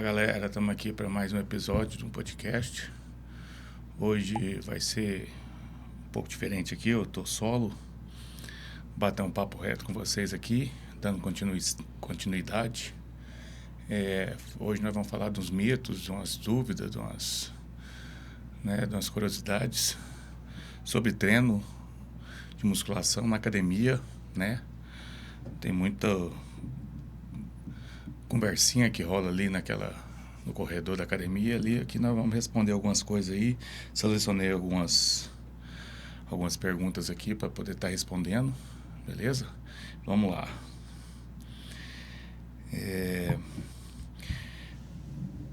galera, estamos aqui para mais um episódio de um podcast. Hoje vai ser um pouco diferente aqui, eu tô solo, bater um papo reto com vocês aqui, dando continuidade. Hoje nós vamos falar dos mitos, de umas dúvidas, de umas curiosidades sobre treino de musculação na academia, né? Tem muita conversinha que rola ali no corredor da academia ali. Aqui nós vamos responder algumas coisas aí. Selecionei algumas perguntas aqui para poder estar respondendo, beleza? Vamos lá.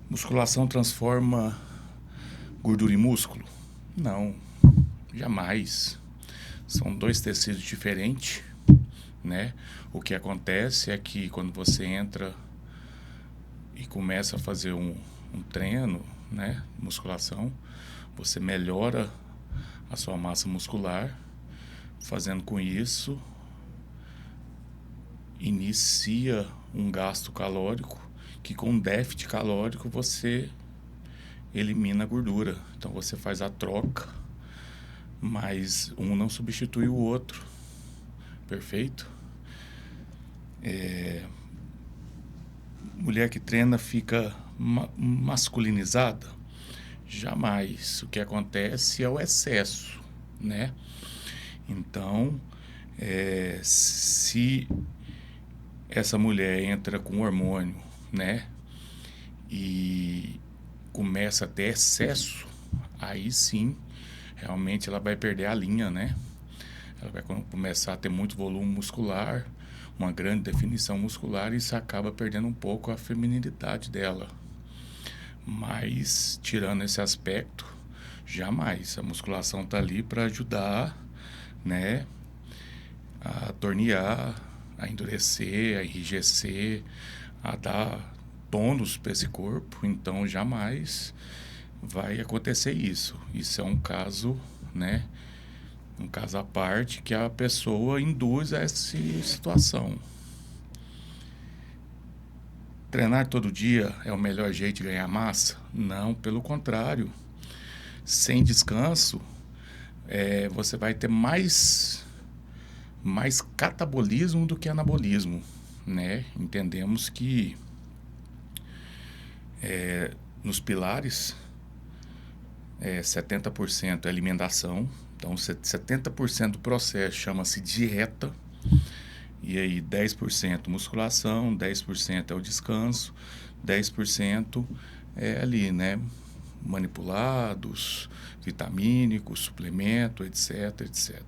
Musculação transforma gordura em músculo? Não, jamais. São dois tecidos diferentes, né? O que acontece é que quando você entra e começa a fazer um treino, né, musculação, você melhora a sua massa muscular, fazendo com isso, inicia um gasto calórico, que com déficit calórico você elimina a gordura. Então você faz a troca, mas um não substitui o outro. Perfeito? Mulher que treina fica masculinizada? Jamais. O que acontece é o excesso, né? Então, se essa mulher entra com hormônio, né, e começa a ter excesso, aí sim, realmente ela vai perder a linha, né? Ela vai começar a ter muito volume muscular, uma grande definição muscular, e isso acaba perdendo um pouco a feminilidade dela. Mas, tirando esse aspecto, jamais. A musculação está ali para ajudar, né, a tornear, a endurecer, a enrijecer, a dar tônus para esse corpo. Então, jamais vai acontecer isso. Isso é um caso, né, um caso à parte que a pessoa induz a essa situação. Treinar todo dia é o melhor jeito de ganhar massa? Não, pelo contrário. Sem descanso, você vai ter mais catabolismo do que anabolismo, né? Entendemos que nos pilares, 70% é alimentação. Então, 70% do processo chama-se dieta. E aí, 10% musculação, 10% é o descanso, 10% é ali, né? Manipulados, vitamínicos, suplemento, etc, etc.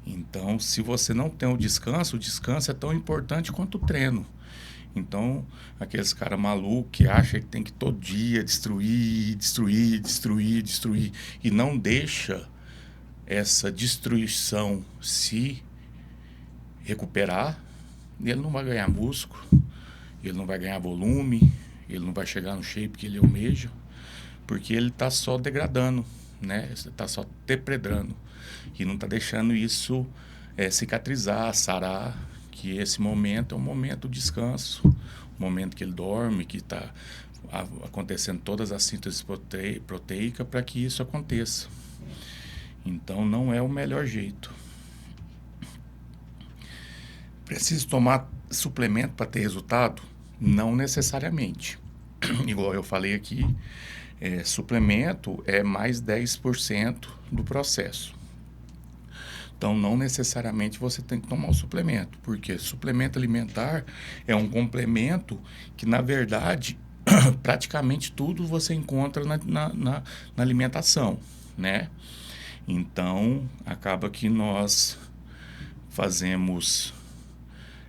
Então, se você não tem o descanso é tão importante quanto o treino. Então, aqueles caras malucos que acham que tem que todo dia destruir, e não deixa essa destruição se recuperar, ele não vai ganhar músculo, ele não vai ganhar volume, ele não vai chegar no shape que ele almeja, porque ele está só degradando, né? Está só depredando e não está deixando isso cicatrizar, sarar, que esse momento é um momento de descanso, um momento que ele dorme, que está acontecendo todas as sínteses proteicas para que isso aconteça. Então, não é o melhor jeito. Preciso tomar suplemento para ter resultado? Não necessariamente. Igual eu falei aqui, suplemento é mais 10% do processo. Então, não necessariamente você tem que tomar o suplemento, porque suplemento alimentar é um complemento que, na verdade, praticamente tudo você encontra na alimentação, né? Então, acaba que nós fazemos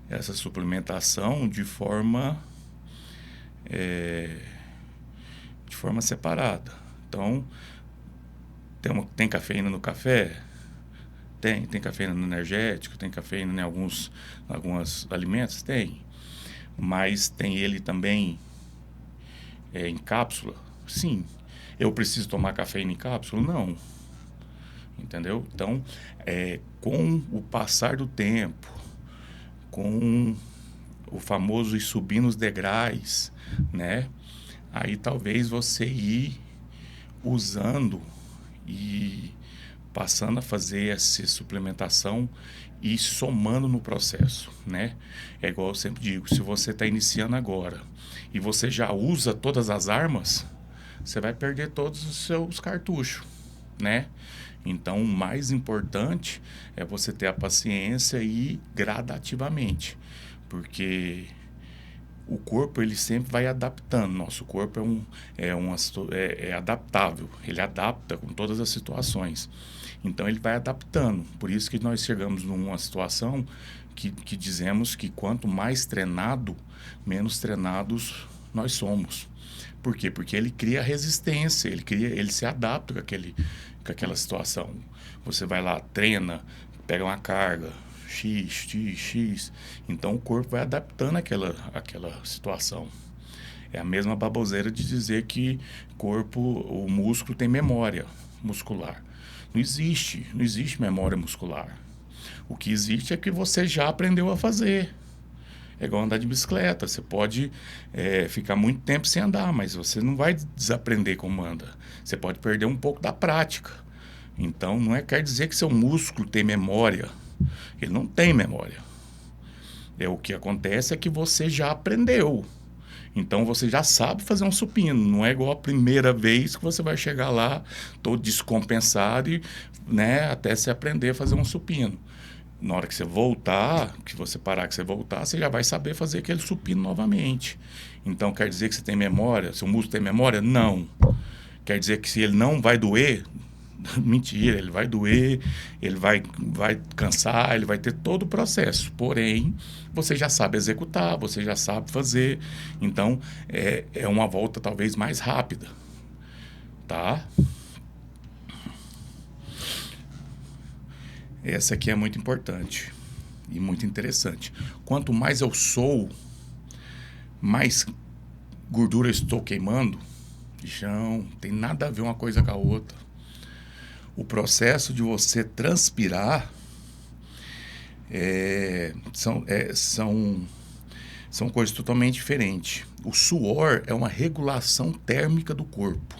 essa suplementação de forma separada. Então, tem cafeína no café? Tem cafeína no energético, tem cafeína em alguns alimentos? Tem. Mas tem ele também em cápsula? Sim. Eu preciso tomar cafeína em cápsula? Não. Entendeu? Então, com o passar do tempo, com o famoso ir subindo os degraus, né? Aí talvez você ir usando e passando a fazer essa suplementação e somando no processo, né? É igual eu sempre digo, se você está iniciando agora e você já usa todas as armas, você vai perder todos os seus cartuchos, né? Então, o mais importante é você ter a paciência e ir gradativamente, porque o corpo ele sempre vai adaptando. Nosso corpo é adaptável, ele adapta com todas as situações. Então ele vai adaptando. Por isso que nós chegamos numa situação que dizemos que quanto mais treinado, menos treinados nós somos. Por quê? Porque ele cria resistência, ele se adapta com aquela situação. Você vai lá, treina, pega uma carga, X. Então o corpo vai adaptando aquela situação. É a mesma baboseira de dizer que o músculo tem memória muscular. Não existe memória muscular. O que existe é que você já aprendeu a fazer. É igual andar de bicicleta. Você pode ficar muito tempo sem andar, mas você não vai desaprender como anda. Você pode perder um pouco da prática. Então, quer dizer que seu músculo tem memória. Ele não tem memória. O que acontece é que você já aprendeu. Então, você já sabe fazer um supino. Não é igual a primeira vez que você vai chegar lá todo descompensado e, né, até você aprender a fazer um supino. Na hora que você voltar, que você parar, que você voltar, você já vai saber fazer aquele supino novamente. Então, quer dizer que você tem memória? Seu músculo tem memória? Não. Quer dizer que se ele não vai doer? Mentira, ele vai doer, ele vai cansar, ele vai ter todo o processo. Porém, você já sabe executar, você já sabe fazer. Então, é uma volta talvez mais rápida. Tá? Essa aqui é muito importante e muito interessante. Quanto mais eu sou, mais gordura eu estou queimando. Não tem nada a ver uma coisa com a outra. O processo de você transpirar são coisas totalmente diferentes. O suor é uma regulação térmica do corpo.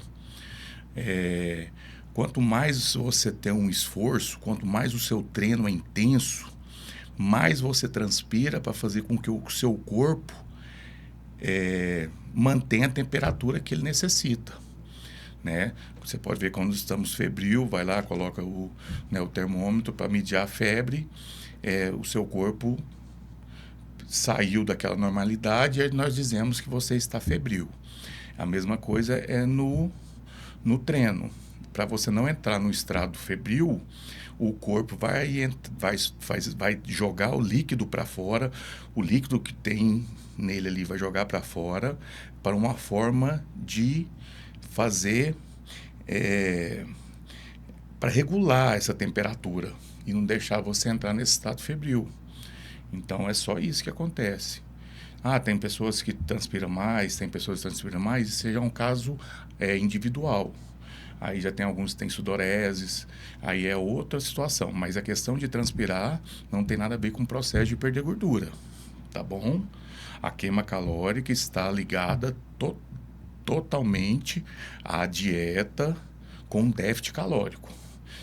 Quanto mais você tem um esforço, quanto mais o seu treino é intenso, mais você transpira para fazer com que o seu corpo mantenha a temperatura que ele necessita. Né? Você pode ver quando estamos febril, vai lá, coloca o termômetro para medir a febre, o seu corpo saiu daquela normalidade e nós dizemos que você está febril. A mesma coisa é no treino. Para você não entrar no estado febril, o corpo vai jogar o líquido para fora, o líquido que tem nele ali vai jogar para fora, para uma forma de fazer para regular essa temperatura e não deixar você entrar nesse estado febril. Então é só isso que acontece. Tem pessoas que transpiram mais, tem pessoas que transpiram mais, isso já é um caso individual. Aí já tem alguns que têm sudoreses, aí é outra situação. Mas a questão de transpirar não tem nada a ver com o processo de perder gordura, tá bom? A queima calórica está ligada totalmente à dieta com déficit calórico.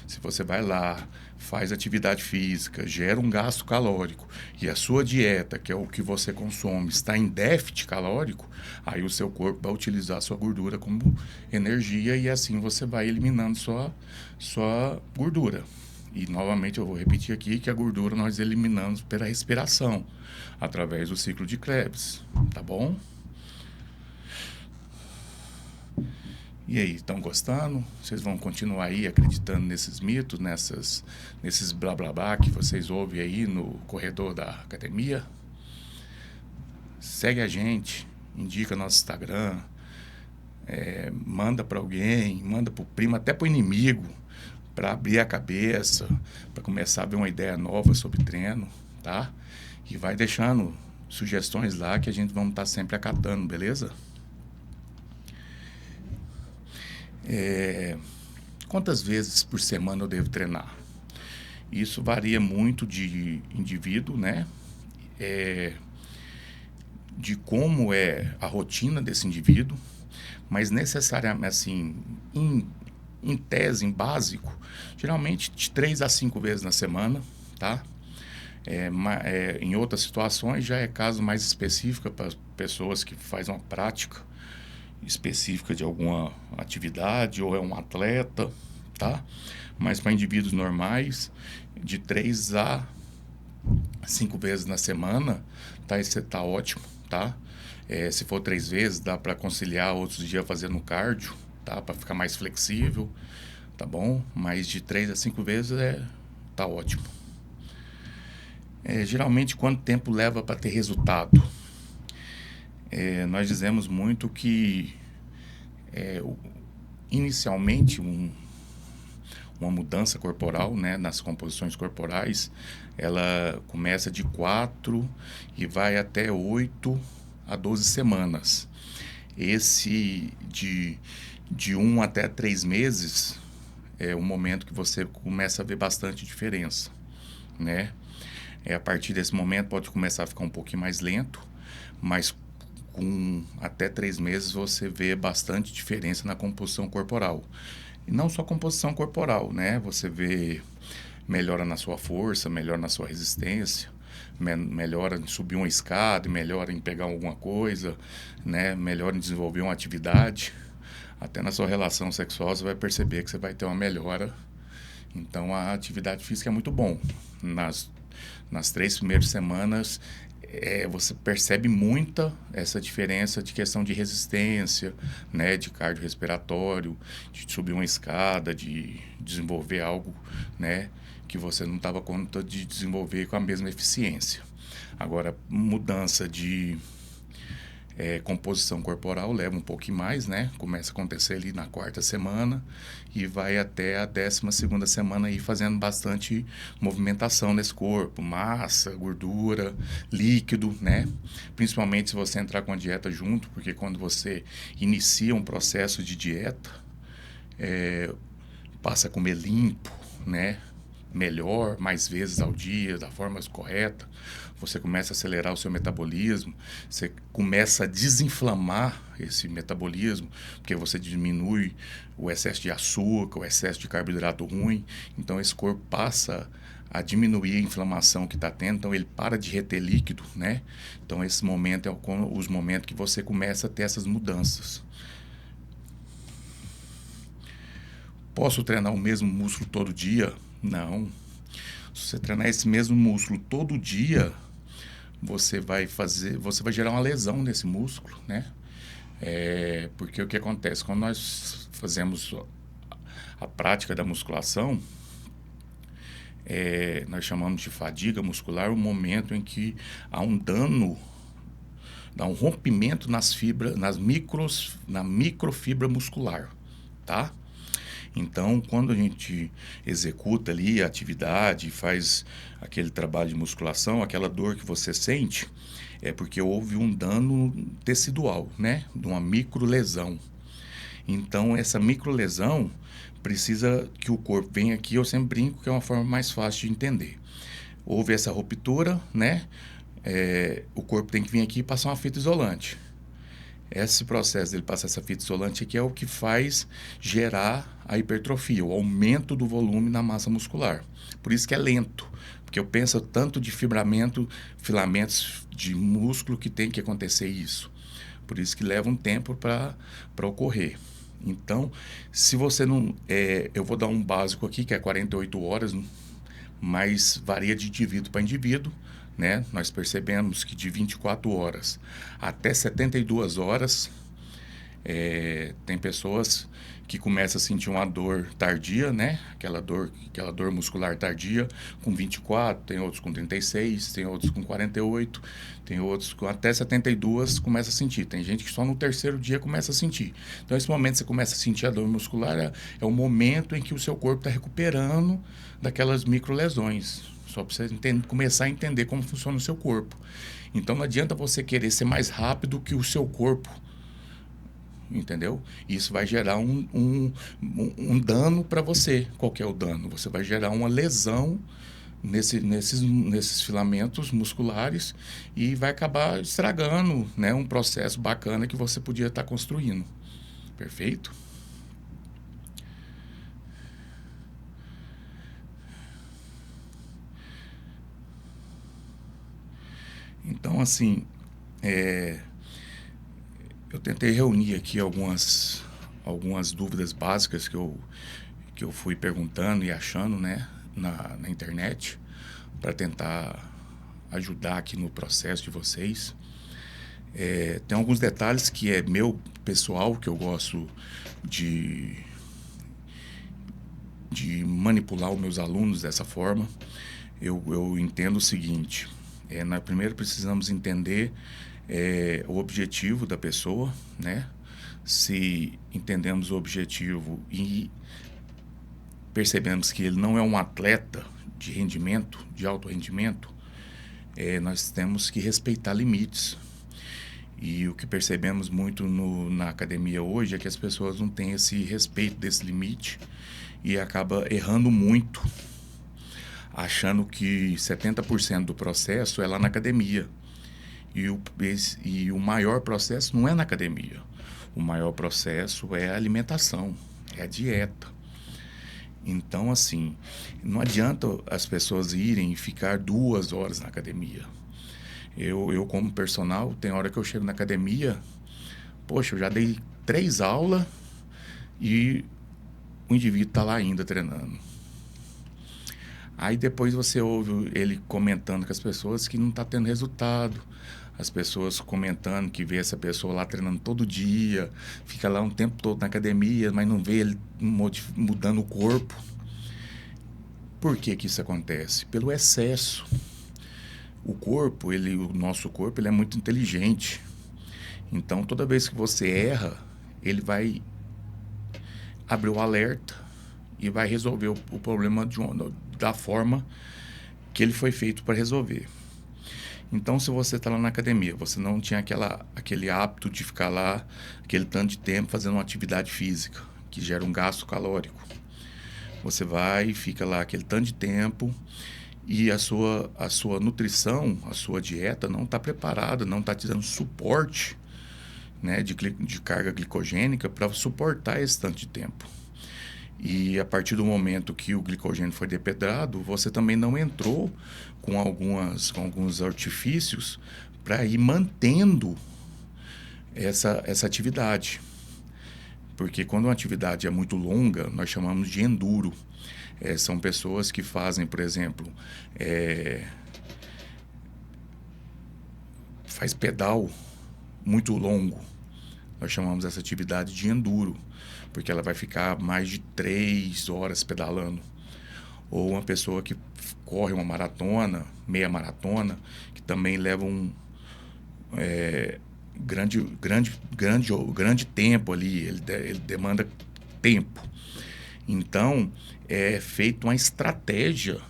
Se você vai lá, faz atividade física, gera um gasto calórico e a sua dieta, que é o que você consome, está em déficit calórico, aí o seu corpo vai utilizar a sua gordura como energia e assim você vai eliminando sua gordura. E novamente eu vou repetir aqui que a gordura nós eliminamos pela respiração, através do ciclo de Krebs, tá bom? E aí, estão gostando? Vocês vão continuar aí acreditando nesses mitos, nesses blá blá blá que vocês ouvem aí no corredor da academia? Segue a gente, indica nosso Instagram, manda para alguém, manda para o primo, até para o inimigo, para abrir a cabeça, para começar a ver uma ideia nova sobre treino, tá? E vai deixando sugestões lá que a gente vamos estar sempre acatando, beleza? Quantas vezes por semana eu devo treinar? Isso varia muito de indivíduo, né? de como é a rotina desse indivíduo, mas necessariamente, assim, em tese, em básico, geralmente de 3 a 5 vezes na semana, tá? Em outras situações já é caso mais específico para pessoas que fazem uma prática específica de alguma atividade ou é um atleta, tá? Mas para indivíduos normais, de 3 a 5 vezes na semana, tá? Isso tá ótimo, tá? Se for 3 vezes, dá para conciliar outros dias fazendo cardio, tá? Para ficar mais flexível, tá bom? Mas de 3 a 5 vezes tá ótimo. Geralmente, quanto tempo leva para ter resultado? Nós dizemos muito que inicialmente uma mudança corporal, né, nas composições corporais, ela começa de 4 e vai até 8 a 12 semanas. Esse de 1 até 3 meses é o momento que você começa a ver bastante diferença, né? A partir desse momento pode começar a ficar um pouquinho mais lento, mas com até 3 meses você vê bastante diferença na composição corporal. E não só composição corporal, né? Você vê melhora na sua força, melhora na sua resistência, melhora em subir uma escada, melhora em pegar alguma coisa, né? Melhora em desenvolver uma atividade. Até na sua relação sexual você vai perceber que você vai ter uma melhora. Então a atividade física é muito bom. Nas 3 primeiras semanas você percebe muita essa diferença de questão de resistência, né, de cardiorrespiratório, de subir uma escada, de desenvolver algo, né, que você não estava conta de desenvolver com a mesma eficiência. Agora, mudança de composição corporal leva um pouquinho mais, né? Começa a acontecer ali na 4ª semana e vai até a 12ª semana aí fazendo bastante movimentação nesse corpo, massa, gordura, líquido, né? Principalmente se você entrar com a dieta junto, porque quando você inicia um processo de dieta, passa a comer limpo, né? Melhor, mais vezes ao dia, da forma correta, você começa a acelerar o seu metabolismo, você começa a desinflamar esse metabolismo, porque você diminui o excesso de açúcar, o excesso de carboidrato ruim, então esse corpo passa a diminuir a inflamação que está tendo, então ele para de reter líquido, né? Então esse momento é os momentos que você começa a ter essas mudanças. Posso treinar o mesmo músculo todo dia? Não. Se você treinar esse mesmo músculo todo dia, você vai gerar uma lesão nesse músculo, né? Porque o que acontece? Quando nós fazemos a prática da musculação, nós chamamos de fadiga muscular o momento em que há um dano, dá um rompimento nas fibras, na microfibra muscular, tá? Então, quando a gente executa ali a atividade, faz aquele trabalho de musculação, aquela dor que você sente, é porque houve um dano tecidual, né? De uma microlesão. Então, essa microlesão precisa que o corpo venha aqui, eu sempre brinco que é uma forma mais fácil de entender. Houve essa ruptura, né? O corpo tem que vir aqui e passar uma fita isolante. Esse processo dele passar essa fita isolante aqui é o que faz gerar a hipertrofia, o aumento do volume na massa muscular. Por isso que é lento, porque eu penso tanto de filamentos de músculo que tem que acontecer isso. Por isso que leva um tempo para ocorrer. Então, se você não... eu vou dar um básico aqui, que é 48 horas, mas varia de indivíduo para indivíduo. Né? Nós percebemos que de 24 horas até 72 horas tem pessoas que começam a sentir uma dor tardia, né? Aquela dor muscular tardia com 24, tem outros com 36, tem outros com 48, tem outros com até 72 começa a sentir. Tem gente que só no 3º dia começa a sentir. Então, esse momento que você começa a sentir a dor muscular é o momento em que o seu corpo está recuperando daquelas microlesões. Só para você começar a entender como funciona o seu corpo. Então, não adianta você querer ser mais rápido que o seu corpo. Entendeu? Isso vai gerar um dano para você. Qual que é o dano? Você vai gerar uma lesão nesses filamentos musculares e vai acabar estragando, né, um processo bacana que você podia estar construindo. Perfeito? Então, assim, eu tentei reunir aqui algumas dúvidas básicas que eu fui perguntando e achando, né, na internet, para tentar ajudar aqui no processo de vocês. Tem alguns detalhes que é meu pessoal, que eu gosto de manipular os meus alunos dessa forma. Eu entendo o seguinte: primeiro precisamos entender o objetivo da pessoa, né? Se entendemos o objetivo e percebemos que ele não é um atleta de rendimento, de alto rendimento, nós temos que respeitar limites. E o que percebemos muito na academia hoje é que as pessoas não têm esse respeito desse limite e acaba errando muito, achando que 70% do processo é lá na academia. E o maior processo não é na academia. O maior processo é a alimentação, é a dieta. Então, assim, não adianta as pessoas irem e ficar 2 horas na academia. Eu como personal, tem hora que eu chego na academia, poxa, eu já dei 3 aulas e o indivíduo está lá ainda treinando. Aí depois você ouve ele comentando com as pessoas que não está tendo resultado. As pessoas comentando que vê essa pessoa lá treinando todo dia, fica lá um tempo todo na academia, mas não vê ele mudando o corpo. Por que isso acontece? Pelo excesso. O nosso corpo, ele é muito inteligente. Então, toda vez que você erra, ele vai abrir o alerta e vai resolver o problema da forma que ele foi feito para resolver. Então, se você está lá na academia, você não tinha aquele hábito de ficar lá aquele tanto de tempo fazendo uma atividade física, que gera um gasto calórico. Você vai e fica lá aquele tanto de tempo e a sua nutrição, a sua dieta não está preparada, não está te dando suporte, né, de carga glicogênica para suportar esse tanto de tempo. E a partir do momento que o glicogênio foi depedrado, você também não entrou com alguns artifícios para ir mantendo essa atividade. Porque quando uma atividade é muito longa, nós chamamos de enduro. São pessoas que fazem, por exemplo, faz pedal muito longo. Nós chamamos essa atividade de enduro, porque ela vai ficar mais de 3 horas pedalando. Ou uma pessoa que corre uma maratona, meia maratona, que também leva um grande tempo ali, ele demanda tempo. Então, é feita uma estratégia,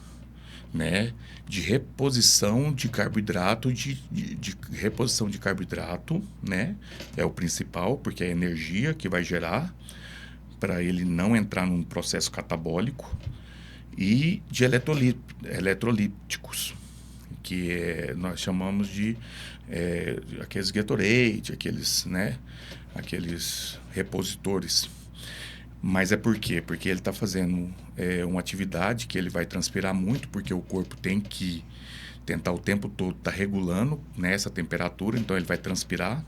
né, de reposição de carboidrato, de reposição de carboidrato, né, é o principal, porque é a energia que vai gerar para ele não entrar num processo catabólico, e de eletrolíticos, que nós chamamos de aqueles Gatorade, aqueles repositores. Mas é por quê? Porque ele está fazendo uma atividade que ele vai transpirar muito, porque o corpo tem que tentar o tempo todo estar regulando, né, essa temperatura, então ele vai transpirar.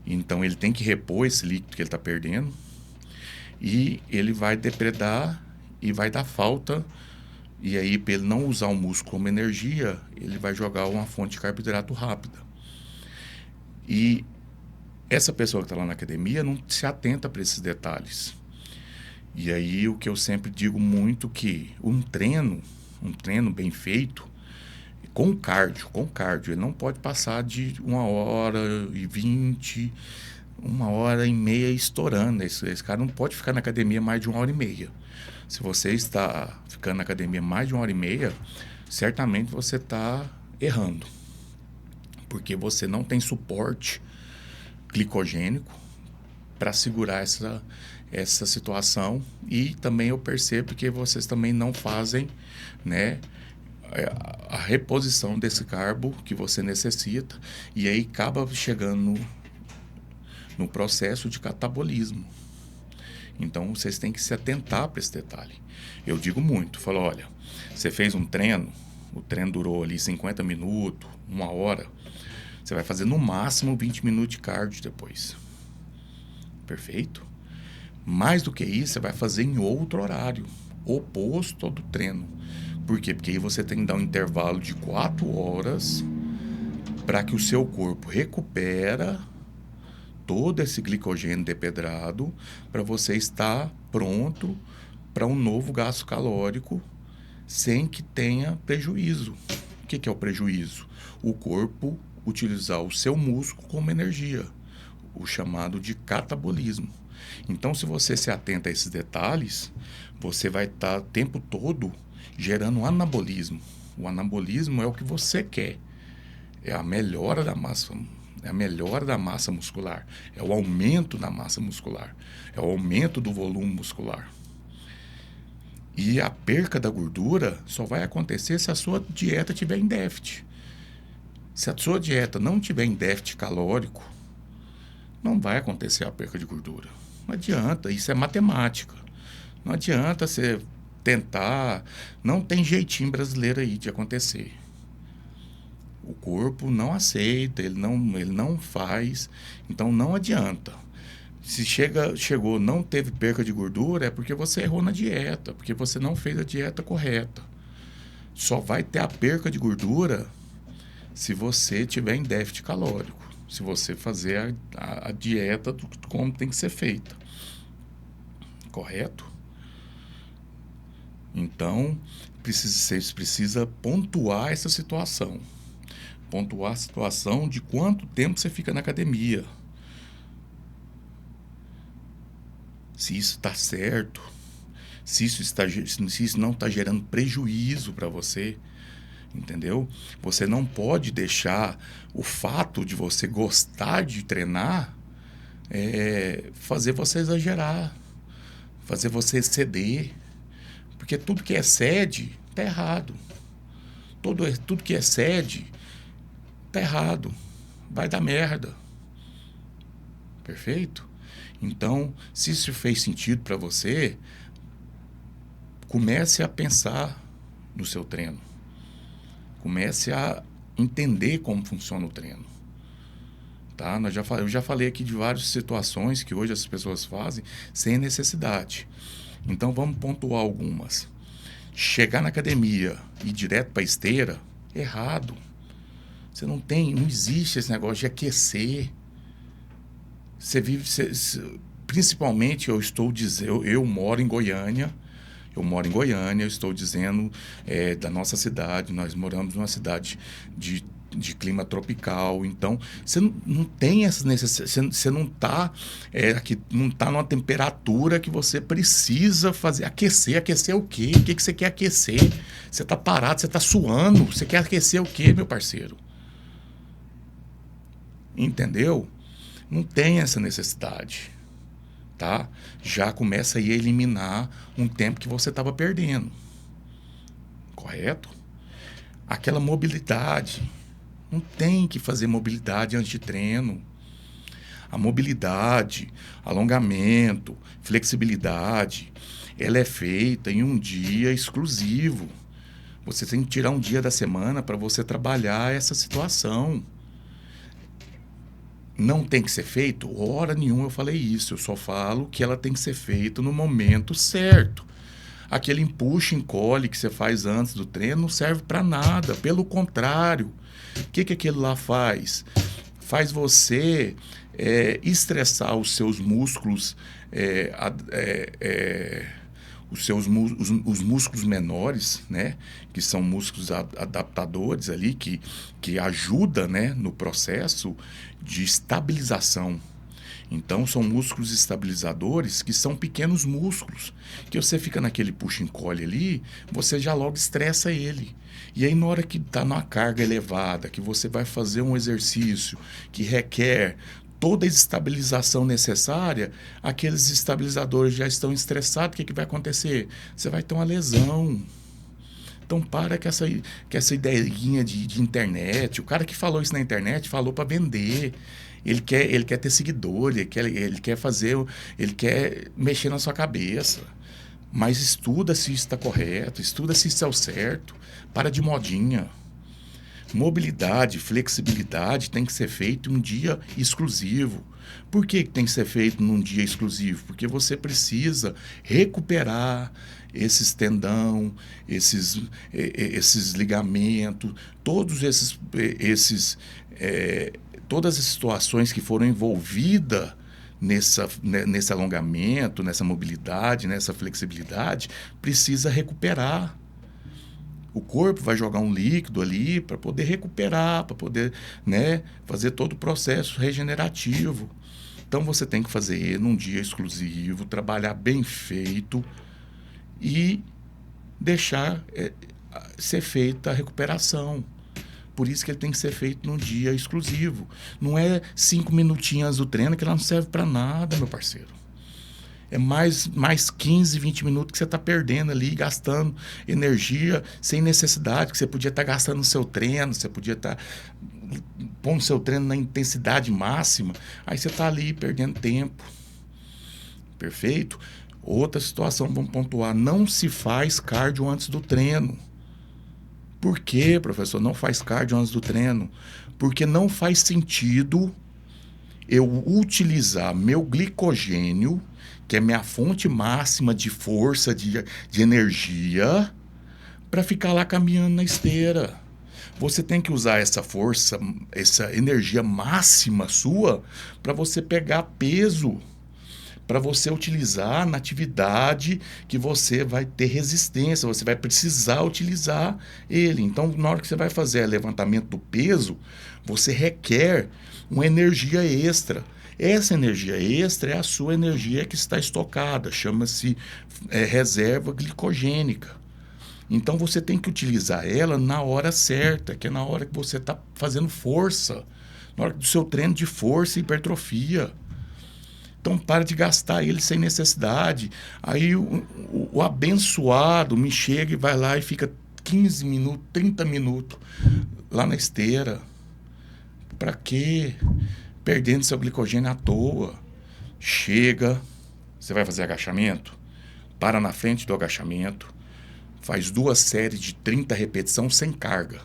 Então ele tem que repor esse líquido que ele está perdendo. E ele vai depredar e vai dar falta. E aí, para ele não usar o músculo como energia, ele vai jogar uma fonte de carboidrato rápida. E essa pessoa que está lá na academia não se atenta para esses detalhes. E aí o que eu sempre digo muito que um treino bem feito, com cardio, ele não pode passar de 1h20, 1h30 estourando. Esse cara não pode ficar na academia mais de 1h30. Se você está ficando na academia mais de 1h30, certamente você está errando. Porque você não tem suporte glicogênico para segurar essa situação. E também eu percebo que vocês também não fazem, né, a reposição desse carbo que você necessita, e aí acaba chegando no processo de catabolismo. Então, vocês têm que se atentar para esse detalhe. Eu digo muito, falo, olha, você fez um treino, o treino durou ali 50 minutos, 1 hora, você vai fazer no máximo 20 minutos de cardio depois. Perfeito? Mais do que isso, você vai fazer em outro horário, oposto ao do treino. Por quê? Porque aí você tem que dar um intervalo de 4 horas para que o seu corpo recupera todo esse glicogênio depedrado para você estar pronto para um novo gasto calórico sem que tenha prejuízo. O que é o prejuízo? O corpo utilizar o seu músculo como energia, o chamado de catabolismo. Então, se você se atenta a esses detalhes, você vai estar o tempo todo gerando anabolismo. O anabolismo é o que você quer. É a melhora da massa, é a melhora da massa muscular, é o aumento da massa muscular, é o aumento do volume muscular. E a perca da gordura só vai acontecer se a sua dieta estiver em déficit. Se a sua dieta não estiver em déficit calórico, não vai acontecer a perca de gordura. Não adianta, isso é matemática. Não adianta você tentar, não tem jeitinho brasileiro aí de acontecer. O corpo não aceita, ele não faz, então não adianta. Se chegou, não teve perca de gordura, é porque você errou na dieta, porque você não fez a dieta correta. Só vai ter a perca de gordura se você tiver em déficit calórico, se você fazer a dieta como tem que ser feita. Correto? Então, você precisa pontuar essa situação. Pontuar a situação de quanto tempo você fica na academia. Se isso está certo, se isso não está gerando prejuízo para você, entendeu? Você não pode deixar o fato de você gostar de treinar fazer você exagerar, fazer você exceder, porque tudo que excede está errado. Tudo que excede está errado, vai dar merda. Perfeito? Então, se isso fez sentido para você, comece a pensar no seu treino. Comece a entender como funciona o treino. Tá? Eu já falei aqui de várias situações que hoje as pessoas fazem sem necessidade. Então, vamos pontuar algumas. Chegar na academia e ir direto para a esteira, errado. Não existe esse negócio de aquecer. Principalmente eu moro em Goiânia. Eu estou dizendo da nossa cidade. Nós moramos numa cidade de clima tropical. Então, você não tem essa necessidade. Você não está não tá numa temperatura que você precisa fazer. Aquecer. Aquecer o quê? O que você quer aquecer? Você está parado, você está suando. Você quer aquecer o quê, meu parceiro? Entendeu? Não tem essa necessidade, tá? Já começa aí a eliminar um tempo que você estava perdendo, correto? Aquela mobilidade, não tem que fazer mobilidade antes de treino. A mobilidade, alongamento, flexibilidade, ela é feita em um dia exclusivo. Você tem que tirar um dia da semana para você trabalhar essa situação. Não tem que ser feito? Hora nenhuma eu falei isso. Eu só falo que ela tem que ser feita no momento certo. Aquele empuxa, encolhe que você faz antes do treino não serve para nada. Pelo contrário, o que aquilo lá faz? Faz você estressar os seus músculos, os músculos menores, né? Que são músculos adaptadores ali, que ajudam, né, no processo de estabilização. Então, são músculos estabilizadores que são pequenos músculos, que você fica naquele puxa-encolhe ali, você já logo estressa ele. E aí, na hora que está numa carga elevada, que você vai fazer um exercício que requer toda a estabilização necessária, aqueles estabilizadores já estão estressados, o que vai acontecer? Você vai ter uma lesão. Então, para com essa ideinha de internet. O cara que falou isso na internet falou para vender. Ele quer ter seguidor, ele quer mexer na sua cabeça. Mas estuda se isso está correto, estuda se isso é o certo. Para de modinha. Mobilidade, flexibilidade tem que ser feito em um dia exclusivo. Por que tem que ser feito num dia exclusivo? Porque você precisa recuperar esses tendão, esses ligamentos, todas as situações que foram envolvidas nesse alongamento, nessa mobilidade, nessa flexibilidade, precisa recuperar. O corpo vai jogar um líquido ali para poder recuperar, para poder, né, fazer todo o processo regenerativo. Então você tem que fazer num dia exclusivo, trabalhar bem feito e deixar ser feita a recuperação. Por isso que ele tem que ser feito num dia exclusivo. Não é 5 minutinhos do treino que ela não serve para nada, meu parceiro. É mais 15, 20 minutos que você está perdendo ali, gastando energia sem necessidade, que você podia estar gastando no seu treino, você podia estar pondo seu treino na intensidade máxima, aí você está ali perdendo tempo. Perfeito? Outra situação, vamos pontuar, não se faz cardio antes do treino. Por quê, professor? Não faz cardio antes do treino? Porque não faz sentido eu utilizar meu glicogênio, que é minha fonte máxima de força, de energia, para ficar lá caminhando na esteira. Você tem que usar essa força, essa energia máxima sua, para você pegar peso, para você utilizar na atividade que você vai ter resistência, você vai precisar utilizar ele. Então, na hora que você vai fazer levantamento do peso, você requer uma energia extra. Essa energia extra é a sua energia que está estocada, chama-se reserva glicogênica. Então você tem que utilizar ela na hora certa, que é na hora que você está fazendo força, na hora do seu treino de força e hipertrofia. Então para de gastar ele sem necessidade. Aí o abençoado me chega e vai lá e fica 15 minutos, 30 minutos lá na esteira. Para quê? Perdendo seu glicogênio à toa. Chega, você vai fazer agachamento, para na frente do agachamento, faz 2 séries de 30 repetições sem carga.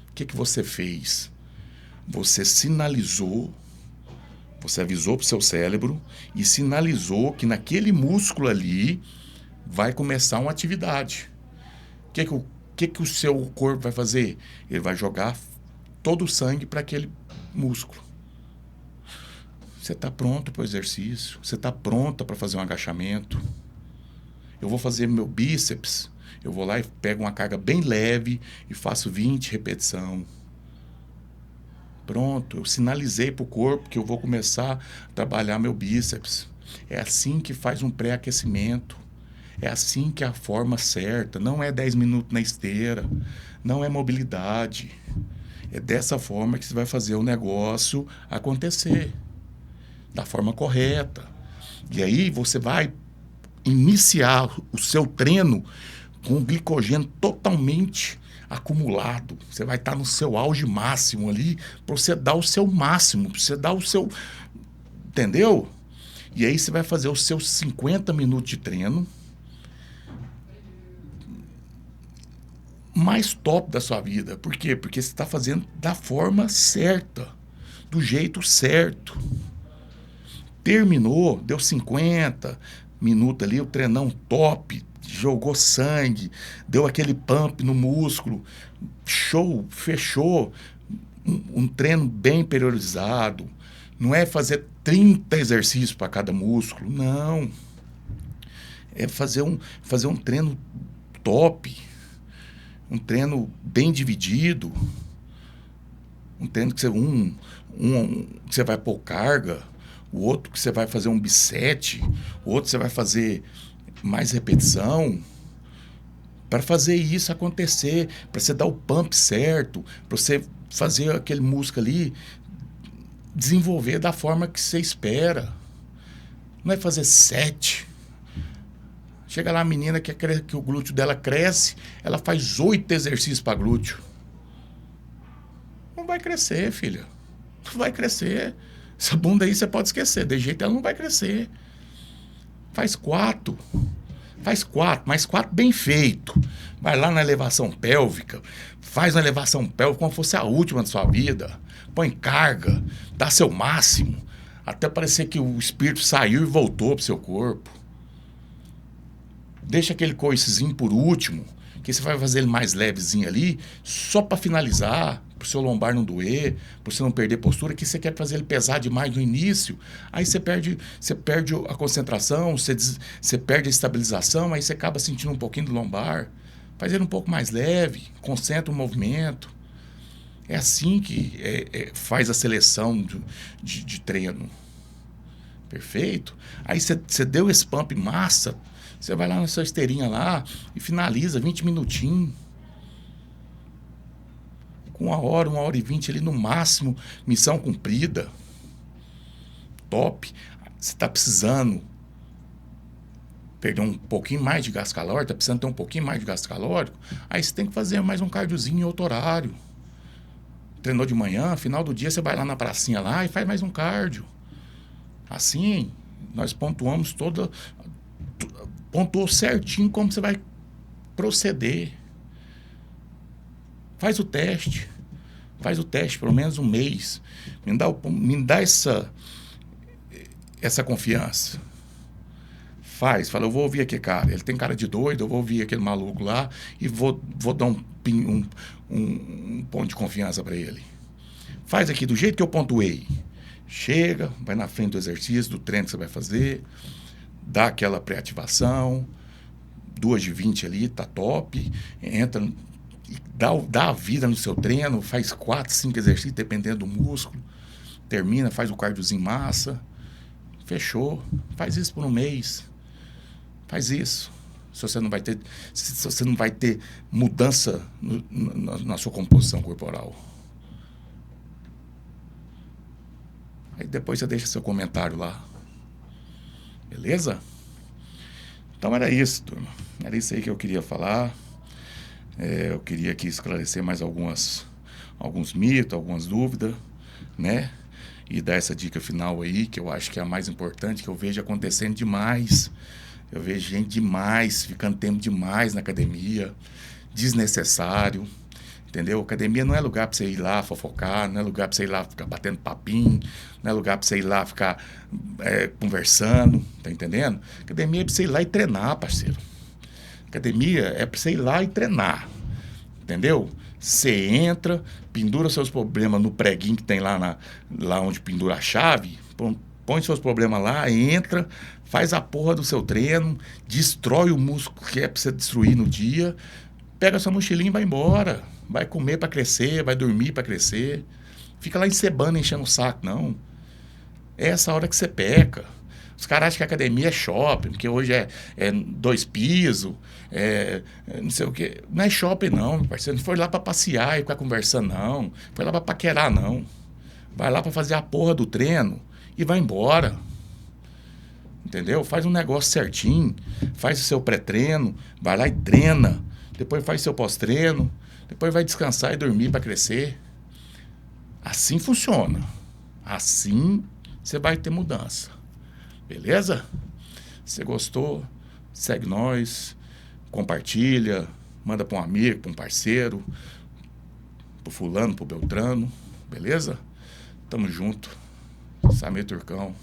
O que você fez? Você sinalizou, você avisou para o seu cérebro e sinalizou que naquele músculo ali vai começar uma atividade. O que o seu corpo vai fazer? Ele vai jogar todo o sangue para aquele músculo. Você está pronto para o exercício, você está pronta para fazer um agachamento. Eu vou fazer meu bíceps, eu vou lá e pego uma carga bem leve e faço 20 repetições. Pronto, eu sinalizei para o corpo que eu vou começar a trabalhar meu bíceps. É assim que faz um pré-aquecimento. É assim que é a forma certa. Não é 10 minutos na esteira, não é mobilidade. É dessa forma que você vai fazer o negócio acontecer, da forma correta. E aí você vai iniciar o seu treino com o glicogênio totalmente acumulado. Você vai estar no seu auge máximo ali, para você dar o seu máximo, para você dar o seu... Entendeu? E aí você vai fazer os seus 50 minutos de treino mais top da sua vida. Por quê? Porque você está fazendo da forma certa, do jeito certo. Terminou, deu 50 minutos ali, o treinão top, jogou sangue, deu aquele pump no músculo, show, fechou, um treino bem periodizado. Não é fazer 30 exercícios para cada músculo, não. É fazer um treino top, um treino bem dividido, um treino que você vai pôr carga, o outro que você vai fazer um bisete, o outro você vai fazer mais repetição, para fazer isso acontecer, para você dar o pump certo, para você fazer aquele músculo ali desenvolver da forma que você espera. Não é fazer 7. Chega lá a menina que o glúteo dela cresce, ela faz 8 exercícios para glúteo. Não vai crescer, filha. Não vai crescer. Essa bunda aí você pode esquecer. De jeito ela não vai crescer. Faz 4. Faz 4, mas 4 bem feito. Vai lá na elevação pélvica. Faz uma elevação pélvica como se fosse a última da sua vida. Põe carga. Dá seu máximo. Até parecer que o espírito saiu e voltou pro seu corpo. Deixa aquele coicezinho por último, que você vai fazer ele mais levezinho ali, só para finalizar, pro seu lombar não doer, para você não perder postura, que você quer fazer ele pesar demais no início, aí você perde a concentração, você perde a estabilização, aí você acaba sentindo um pouquinho do lombar. Faz ele um pouco mais leve, concentra o movimento. É assim que faz a seleção de treino. Perfeito? Aí você deu esse pump massa, você vai lá na sua esteirinha lá e finaliza 20 minutinhos. Com 1 hora e 20 ali no máximo, missão cumprida. Top. Você está precisando perder um pouquinho mais de gasto calórico, está precisando ter um pouquinho mais de gasto calórico, aí você tem que fazer mais um cardiozinho em outro horário. Treinou de manhã, final do dia você vai lá na pracinha lá e faz mais um cardio. Assim, nós pontuou certinho como você vai proceder. Faz o teste pelo menos um mês. Me dá essa confiança. Fala, eu vou ouvir aquele cara, ele tem cara de doido, eu vou ouvir aquele maluco lá e vou dar um ponto de confiança para ele. Faz aqui do jeito que eu pontuei. Chega, vai na frente do exercício, do treino que você vai fazer, dá aquela pré-ativação, 2 de 20 ali, tá top, entra, dá a vida no seu treino, faz 4, 5 exercícios, dependendo do músculo, termina, faz o cardiozinho massa, fechou, faz isso por um mês, faz isso. Se você não vai ter mudança na sua composição corporal. Aí depois você deixa seu comentário lá. Beleza? Então era isso, turma. Era isso aí que eu queria falar. Eu queria aqui esclarecer mais alguns mitos, algumas dúvidas, né? E dar essa dica final aí, que eu acho que é a mais importante, que eu vejo acontecendo demais. Eu vejo gente demais, ficando tempo demais na academia, desnecessário. Entendeu? Academia não é lugar para você ir lá fofocar, não é lugar para você ir lá ficar batendo papinho, não é lugar para você ir lá ficar conversando, tá entendendo? Academia é para você ir lá e treinar, parceiro. Academia é para você ir lá e treinar, entendeu? Você entra, pendura seus problemas no preguinho que tem lá onde pendura a chave, põe seus problemas lá, entra, faz a porra do seu treino, destrói o músculo que é para você destruir no dia, pega sua mochilinha e vai embora. Vai comer para crescer, vai dormir para crescer. Fica lá encebando, enchendo o saco, não. É essa hora que você peca. Os caras acham que a academia é shopping, porque hoje é 2 pisos, não sei o quê. Não é shopping, não, meu parceiro. Não foi lá para passear e ficar conversando, não. Foi lá para paquerar, não. Vai lá para fazer a porra do treino e vai embora. Entendeu? Faz um negócio certinho, faz o seu pré-treino, vai lá e treina. Depois faz seu pós-treino. Depois vai descansar e dormir para crescer. Assim funciona. Assim você vai ter mudança. Beleza? Se gostou, segue nós, compartilha, manda para um amigo, para um parceiro, pro fulano, pro Beltrano. Beleza? Tamo junto. Samir Turcão.